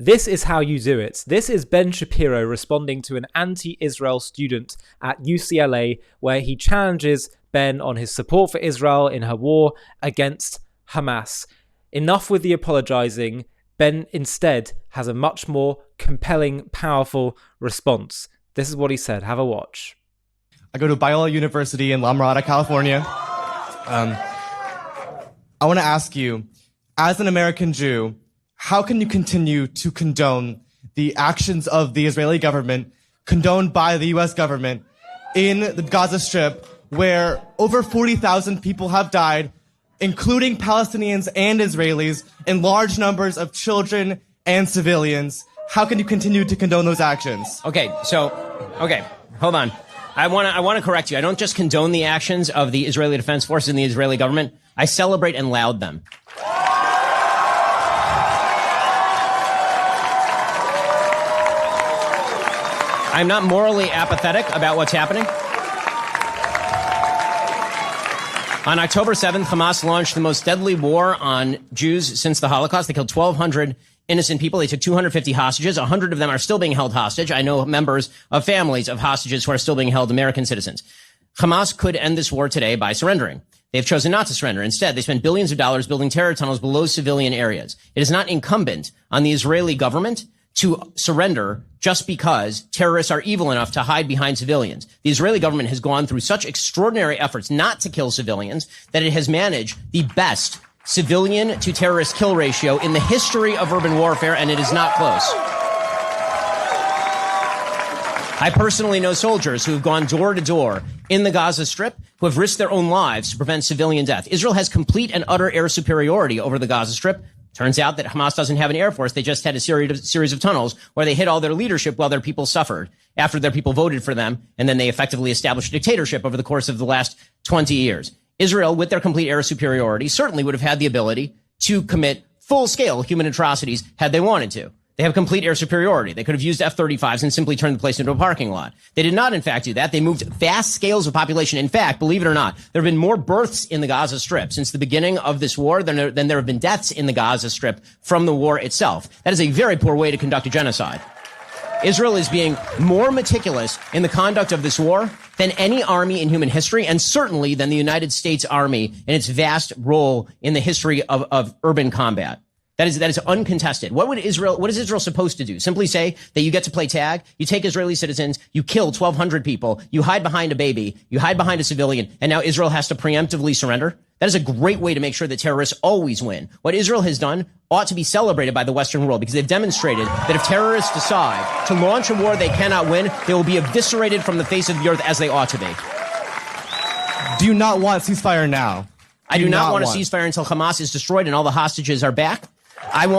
This is how you do it. This is Ben Shapiro responding to an anti-Israel student at UCLA, where he challenges Ben on his support for Israel in her war against Hamas. Enough with the apologizing. Ben instead has a much more compelling, powerful response. This is what he said. Have a watch. I go to Biola University in La Mirada, California. I want to ask you, as an American Jew, how can you continue to condone the actions of the Israeli government, condoned by the U.S. government, in the Gaza Strip, where over 40,000 people have died, including Palestinians and Israelis, and large numbers of children and civilians? How can you continue to condone those actions? Okay, hold on. I want to correct you. I don't just condone the actions of the Israeli Defense Forces and the Israeli government. I celebrate and laud them. I'm not morally apathetic about what's happening. On October 7th, Hamas launched the most deadly war on Jews since the Holocaust. They killed 1,200 innocent people. They took 250 hostages. 100 of them are still being held hostage. I know members of families of hostages who are still being held, American citizens. Hamas could end this war today by surrendering. They've chosen not to surrender. Instead, they spent billions of dollars building terror tunnels below civilian areas. It is not incumbent on the Israeli government to surrender just because terrorists are evil enough to hide behind civilians. The Israeli government has gone through such extraordinary efforts not to kill civilians that it has managed the best civilian to terrorist kill ratio in the history of urban warfare, and it is not close. I personally know soldiers who have gone door to door in the Gaza Strip who have risked their own lives to prevent civilian death. Israel has complete and utter air superiority over the Gaza Strip. Turns out that Hamas doesn't have an air force. They just had a series of tunnels where they hid all their leadership while their people suffered after their people voted for them. And then they effectively established a dictatorship over the course of the last 20 years. Israel, with their complete air superiority, certainly would have had the ability to commit full-scale human atrocities had they wanted to. They have complete air superiority. They could have used F-35s and simply turned the place into a parking lot. They did not, in fact, do that. They moved vast scales of population. In fact, believe it or not, there have been more births in the Gaza Strip since the beginning of this war than there have been deaths in the Gaza Strip from the war itself. That is a very poor way to conduct a genocide. Israel is being more meticulous in the conduct of this war than any army in human history, and certainly than the United States Army in its vast role in the history of urban combat. That is uncontested. What is Israel supposed to do? Simply say that you get to play tag, you take Israeli citizens, you kill 1,200 people, you hide behind a baby, you hide behind a civilian, and now Israel has to preemptively surrender? That is a great way to make sure that terrorists always win. What Israel has done ought to be celebrated by the Western world, because they've demonstrated that if terrorists decide to launch a war they cannot win, they will be eviscerated from the face of the earth as they ought to be. Do you not want a ceasefire now? I do not want a ceasefire until Hamas is destroyed and all the hostages are back. And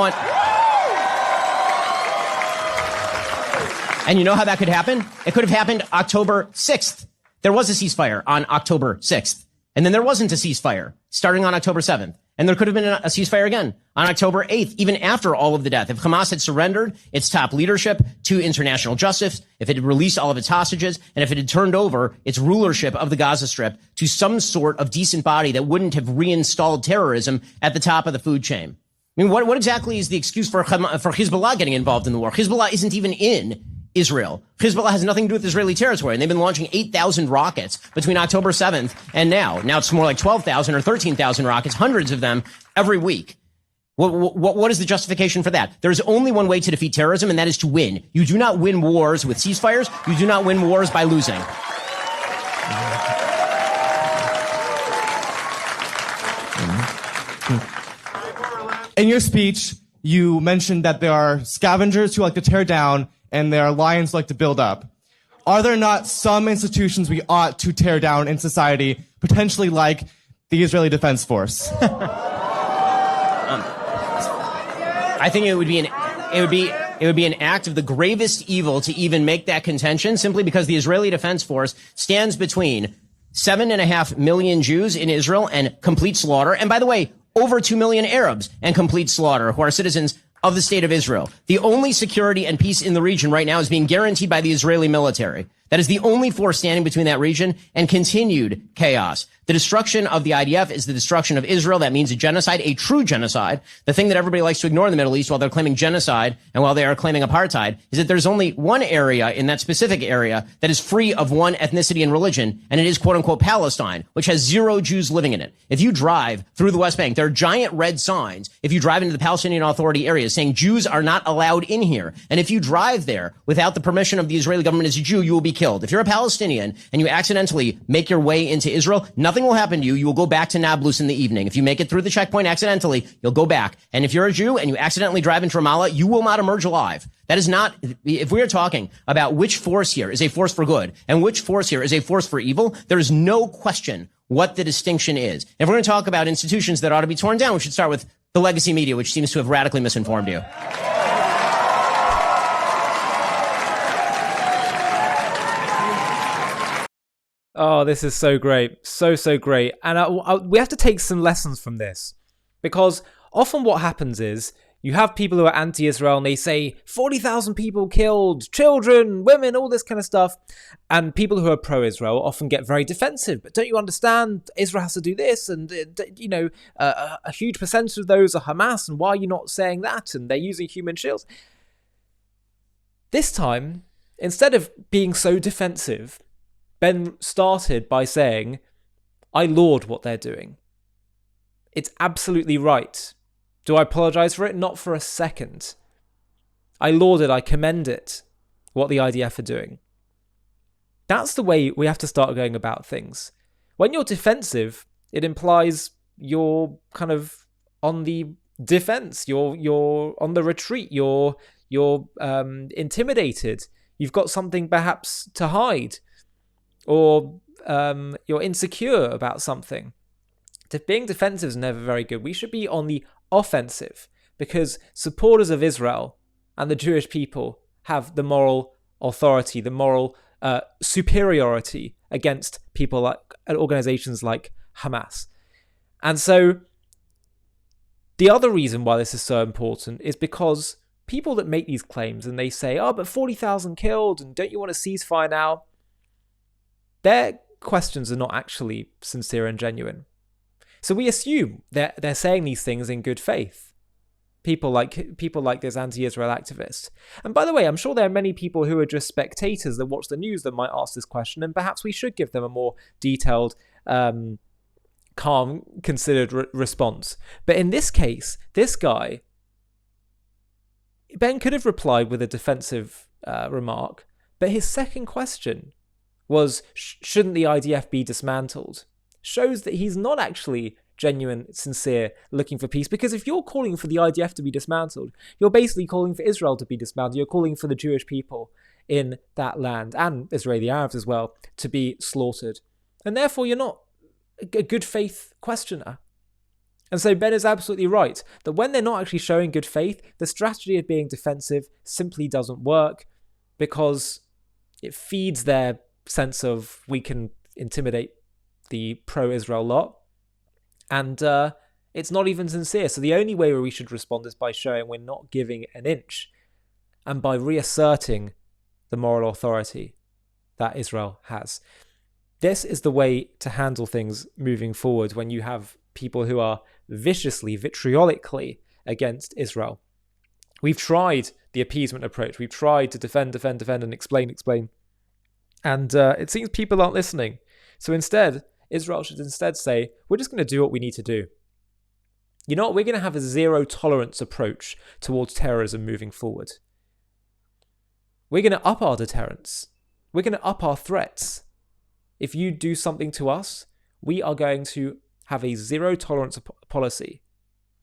you know how that could happen? It could have happened October 6th. There was a ceasefire on October 6th. And then there wasn't a ceasefire starting on October 7th. And there could have been a ceasefire again on October 8th, even after all of the death. If Hamas had surrendered its top leadership to international justice, if it had released all of its hostages, and if it had turned over its rulership of the Gaza Strip to some sort of decent body that wouldn't have reinstalled terrorism at the top of the food chain. I mean, what exactly is the excuse for Hezbollah getting involved in the war? Hezbollah isn't even in Israel. Hezbollah has nothing to do with Israeli territory, and they've been launching 8,000 rockets between October 7th and now. Now it's more like 12,000 or 13,000 rockets, hundreds of them every week. What is the justification for that? There is only one way to defeat terrorism, and that is to win. You do not win wars with ceasefires. You do not win wars by losing. In your speech, you mentioned that there are scavengers who like to tear down and there are lions who like to build up. Are there not some institutions we ought to tear down in society, potentially like the Israeli Defense Force? I think it would be an act of the gravest evil to even make that contention, simply because the Israeli Defense Force stands between 7.5 million Jews in Israel and complete slaughter. And by the way, over 2 million Arabs and complete slaughter who are citizens of the state of Israel. The only security and peace in the region right now is being guaranteed by the Israeli military. That is the only force standing between that region and continued chaos. The destruction of the IDF is the destruction of Israel. That means a genocide, a true genocide. The thing that everybody likes to ignore in the Middle East while they're claiming genocide and while they are claiming apartheid is that there's only one area in that specific area that is free of one ethnicity and religion, and it is quote unquote Palestine, which has 0 Jews living in it. If you drive through the West Bank, there are giant red signs if you drive into the Palestinian Authority areas saying Jews are not allowed in here. And if you drive there without the permission of the Israeli government as a Jew, you will be killed. If you're a Palestinian and you accidentally make your way into Israel, nothing will happen to you. You will go back to Nablus in the evening. If you make it through the checkpoint accidentally, you'll go back. And if you're a Jew and you accidentally drive into Ramallah, you will not emerge alive. That is not, if we are talking about which force here is a force for good and which force here is a force for evil, there is no question what the distinction is. If we're going to talk about institutions that ought to be torn down, we should start with the legacy media, which seems to have radically misinformed you. Oh, this is so great. So great. And we have to take some lessons from this, because often what happens is you have people who are anti-Israel and they say 40,000 people killed, children, women, all this kind of stuff. And people who are pro-Israel often get very defensive. But don't you understand? Israel has to do this. And, a huge percentage of those are Hamas. And why are you not saying that? And they're using human shields. This time, instead of being so defensive, Ben started by saying, I laud what they're doing. It's absolutely right. Do I apologize for it? Not for a second. I laud it. I commend it, what the IDF are doing. That's the way we have to start going about things. When you're defensive, it implies you're kind of on the defense. You're on the retreat. You're intimidated. You've got something perhaps to hide. Or you're insecure about something. Being defensive is never very good. We should be on the offensive, because supporters of Israel and the Jewish people have the moral authority, the moral superiority against people like organizations like Hamas. And so the other reason why this is so important is because people that make these claims and they say, oh, but 40,000 killed and don't you want a ceasefire now? Their questions are not actually sincere and genuine. So we assume that they're saying these things in good faith. People like this anti-Israel activist. And by the way, I'm sure there are many people who are just spectators that watch the news that might ask this question, and perhaps we should give them a more detailed, calm, considered response. But in this case, this guy, Ben could have replied with a defensive remark, but his second question was, shouldn't the IDF be dismantled? Shows that he's not actually genuine, sincere, looking for peace. Because if you're calling for the IDF to be dismantled, you're basically calling for Israel to be dismantled. You're calling for the Jewish people in that land, and Israeli Arabs as well, to be slaughtered. And therefore, you're not a good faith questioner. And so Ben is absolutely right that when they're not actually showing good faith, the strategy of being defensive simply doesn't work, because it feeds their sense of we can intimidate the pro-Israel lot, and it's not even sincere. So the only way where we should respond is by showing we're not giving an inch, and by reasserting the moral authority that Israel has. This is the way to handle things moving forward when you have people who are viciously, vitriolically against Israel. We've tried the appeasement approach. We've tried to defend, and explain. And it seems people aren't listening. So instead, Israel should instead say, we're just going to do what we need to do. You know what? We're going to have a zero tolerance approach towards terrorism moving forward. We're going to up our deterrence. We're going to up our threats. If you do something to us, we are going to have a zero tolerance policy.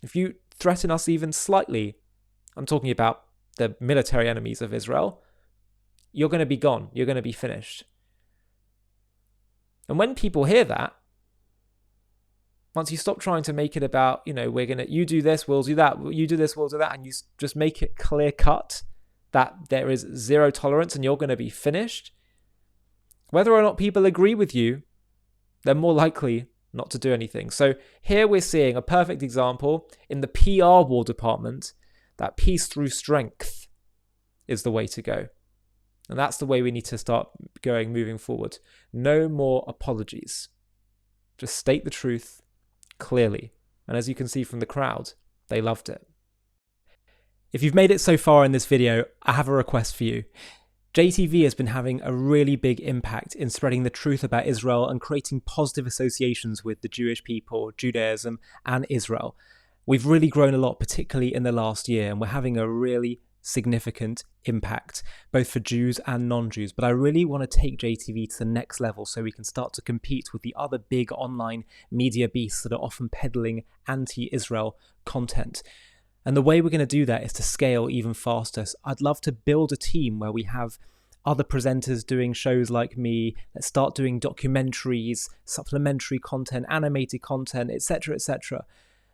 If you threaten us even slightly, I'm talking about the military enemies of Israel, you're going to be gone. You're going to be finished. And when people hear that, once you stop trying to make it about, you do this, we'll do that, you do this, we'll do that, and you just make it clear cut that there is zero tolerance and you're going to be finished, whether or not people agree with you, they're more likely not to do anything. So here we're seeing a perfect example in the PR war department that peace through strength is the way to go. And that's the way we need to start going moving forward. No more apologies. Just state the truth clearly. And as you can see from the crowd, they loved it. If you've made it so far in this video, I have a request for you. JTV has been having a really big impact in spreading the truth about Israel and creating positive associations with the Jewish people, Judaism, and Israel. We've really grown a lot, particularly in the last year, and we're having a really significant impact, both for Jews and non-Jews. But I really want to take JTV to the next level so we can start to compete with the other big online media beasts that are often peddling anti-Israel content. And the way we're going to do that is to scale even faster. So I'd love to build a team where we have other presenters doing shows like me. Let's start doing documentaries, supplementary content, animated content, etc., etc.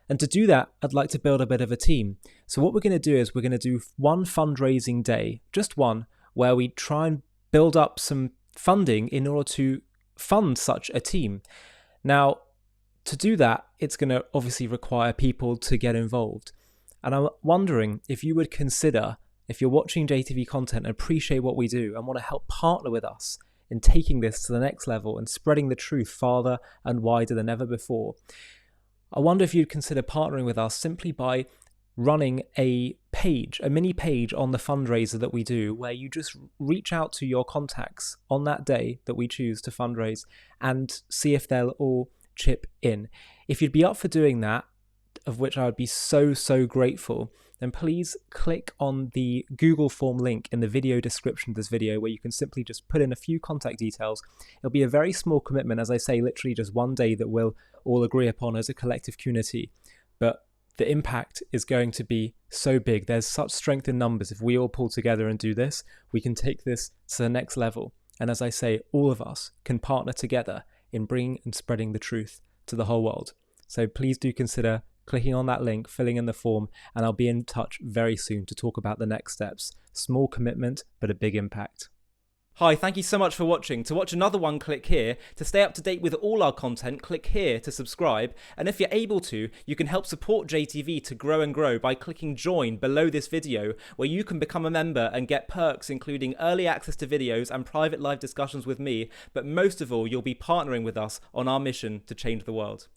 And to do that, I'd like to build a bit of a team. So what we're going to do is we're going to do one fundraising day, just one, where we try and build up some funding in order to fund such a team. Now, to do that, it's going to obviously require people to get involved. And I'm wondering if you would consider, if you're watching JTV content and appreciate what we do and want to help partner with us in taking this to the next level and spreading the truth farther and wider than ever before, I wonder if you'd consider partnering with us simply by running a page, a mini page on the fundraiser that we do, where you just reach out to your contacts on that day that we choose to fundraise and see if they'll all chip in. If you'd be up for doing that, of which I would be so grateful, then please click on the Google form link in the video description of this video, where you can simply just put in a few contact details. It'll be a very small commitment, as I say, literally just one day that we'll all agree upon as a collective community. But the impact is going to be so big. There's such strength in numbers. If we all pull together and do this, we can take this to the next level. And as I say, all of us can partner together in bringing and spreading the truth to the whole world. So please do consider clicking on that link, filling in the form, and I'll be in touch very soon to talk about the next steps. Small commitment, but a big impact. Hi, thank you so much for watching. To watch another one, click here. To stay up to date with all our content, click here to subscribe. And if you're able to, you can help support JTV to grow and grow by clicking join below this video, where you can become a member and get perks including early access to videos and private live discussions with me. But most of all, you'll be partnering with us on our mission to change the world.